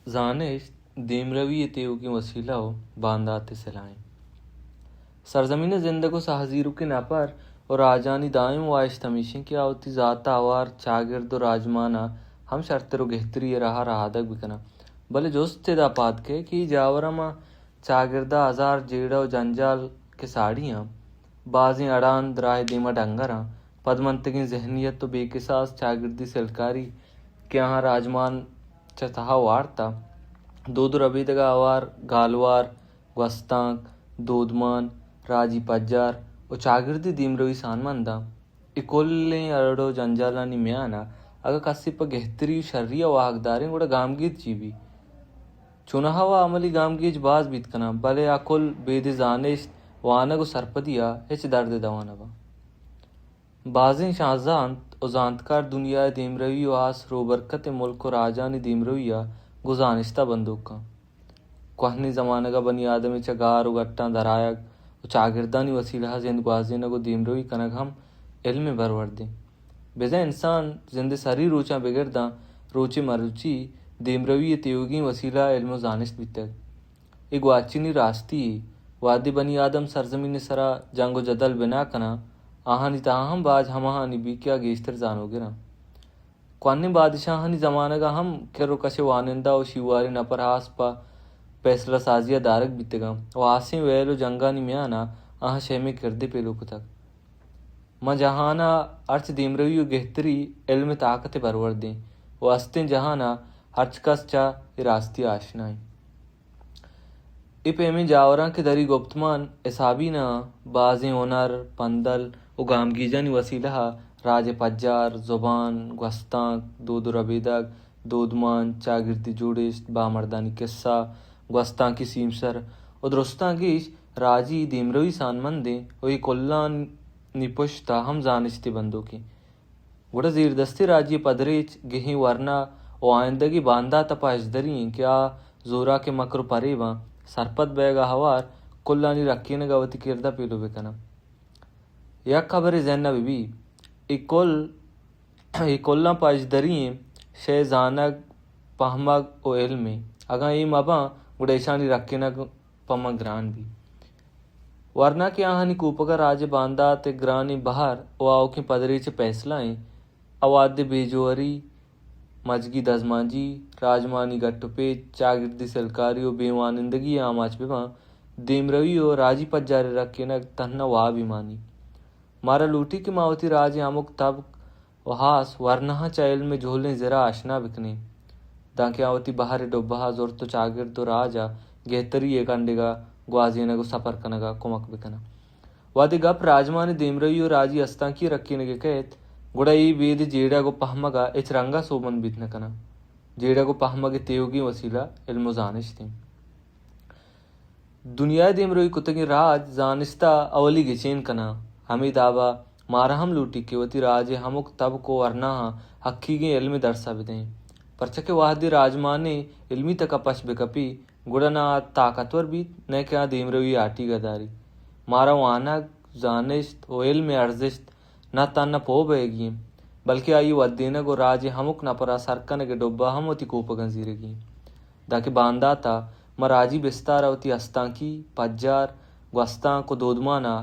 जानिश देमरवी तेव की वसीला हो बांदाते सलाएं सरजमीन जिंदगो सहजीरू के नापर और राजानी दायम वाइश तमीशें की आवती जाता आवार चागिर्दो राजमाना हम शर्तरो गेहतरी रहा रहादक बिकना भले जोस्ते दा पाद के कि जावरमा चागिर्दा हजार जेड़ो जंजाल के साड़ियाँ बाजी अड़ान द्राह दीमा डंगरा पदमंत की जहनीत तो बेकिसास चागिर्दी सलकारी के यहाँ राजमान चतहा वार्ता दूध रबीदगा आवार गालवार गस्तांक दूधमान राजी पज्जार और चागिर्दी दीमरवी सानमंदा इकोल्ले अरडो जंजालानी म्याना अगर कसिप गेहतरी शर्रिया वाहकदारें गुड़ा गामगीत जीवी चुनाहवा अमली गामगीज बाज बीत कना भले अकुल बेदे जानेश वानगो सरपदिया हिच दर्द दवानवा बाजें शाहजांत और जानतकार दुनिया दीमरवी वास रो बरकत मुल्क राजानी दीमरविया गुजानिश्ता बंदूक का कहनी जमाने का बनी आदमी चगार गट्टा धरायक चागिरदानी वसीला जिंद ग्वाजीन को दीमरवी कनक हम इल्म बरवर दे बेजा इंसान जिंद सारी रोचा बिगड़दा रोचे मरुची दीमरवी त्योगी वसीला इल्म जानिश बितक एक वाचिनी रास्ती वादी बनी आदम सरजमीन सरा जंगो जदल बिना कना आहानी ताहम बाज हमहानी भी क्या गेस्तर जानोगे ना क्वान्ने बादशाहनी जमाने का हम केरो कशे वानिंदा और शिवारी नपर हासपा फैसला साजिया दारक बीतेगा वासी वेलो जंगानी म्याना आह शेमे किरदे पेलो तक म जहाना अर्च दीमरवी गेहतरी इल्म ताकत बरवर दें वास्ते जहाना अर्च कस चा रास्ती आशनाई इपेमी जावरा के दरी गुप्तमान एसाबी ना बाजें ओनर पंदल उगामगीजानी वसीला राज पज्जार जुबान गस्तांक दूध रबीदक दूधमान चागिर्दी जुडिश बामर्दानी किस्सा गस्तां की सीमसर और दुरुस्तांगीश राजी दीमरवी सानमंदे वही कोल्लान निपुष्टा हम जानिश्ते बंदो की गुड़ा जीरदस्ती राजी पदरेच गेही वरना ओ आइंदगी बांदा तपा अजदरी क्या जोरा के मकर परेवा सरपत बैगा हवार कुल्लानी रखी ने गवती किरदा पेलो बेकना यक खबर जैना बीबी इकोल्ला पाजदरी शे जानक पहमग ओ इल्मे अगा ई मबा गुडेशानी रखे न पमग्रान भी वरना के आहानी कूपका राज बांदा ते ग्रानी बहार ओ आओ के पदरी चे पैसलाएं अवाद्य बेजोरी मजगी दजमांजी राजमानी गट्टुपे चागिर्दी सलकारी और बेवानिंदगी आमाच बेवा दीमरवी और राजी पज्जारे रखे न तन्ना वाह बीमानी मारा लूटी के मावती राज अमुक तब वहास वरना चाइल में झोलने जरा आशना बिकने दाके आवती बाहर डोब्बा जोर तो चागिर तो राजा गेहतरी एक अंडेगा ग्वाजीना को सफर कनगा कुमक बिकना वादे गप राजमाने दीमरवी और राजी अस्ता की रखी ने कहत गुड़ाई वेद जेड़ा को पहमगा इच रंगा सोमन बीतने कना जेड़ा को पहमगे तेयोगी वसीला इल्मो जानिश थे दुनिया दीमरवी कुतगी राज जानिश्ता अवली गिचेन कना हमी दावा मारा हम लूटी केवती राजे हमुक तब को वरना हक्की के इल्म दरसा बिदें परचके वाहदी राजमाने इल्मी तक अपश बेकपी गुड़ना ताकतवर बीत न क्या दीमरवी आटी गदारी मारा वाना जानिश्त ओ इल्म अर्जिश्त न तन्न पो बेगी बल्कि आई वद्दीन को राजे हमुक न परा सरकन के डोब्बा हमती कोप गंजीरेगी दाके बांदा था मराजी बिस्तार अवती अस्तांकी पज्जार गस्तां को दोदमाना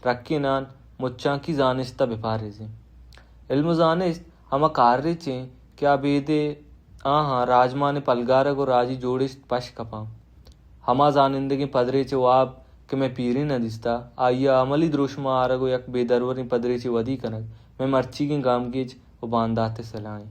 रक्के नान मुच्चा की जानिश्ता बेपारे से इल्म जानिश्त हम कार्य चे क्या बेदे आहा राजमा ने पलगारा को राजी जोड़िश पश कपा हमा जानिंदगी पदरे चे वाब कि मैं पीरी न दिस्ता आइया अमली द्रुष्मा आरगो यक बेदरवरी पदरे चे वदी कनक मैं मर्ची की गामगीज वो बांदाते सलाएं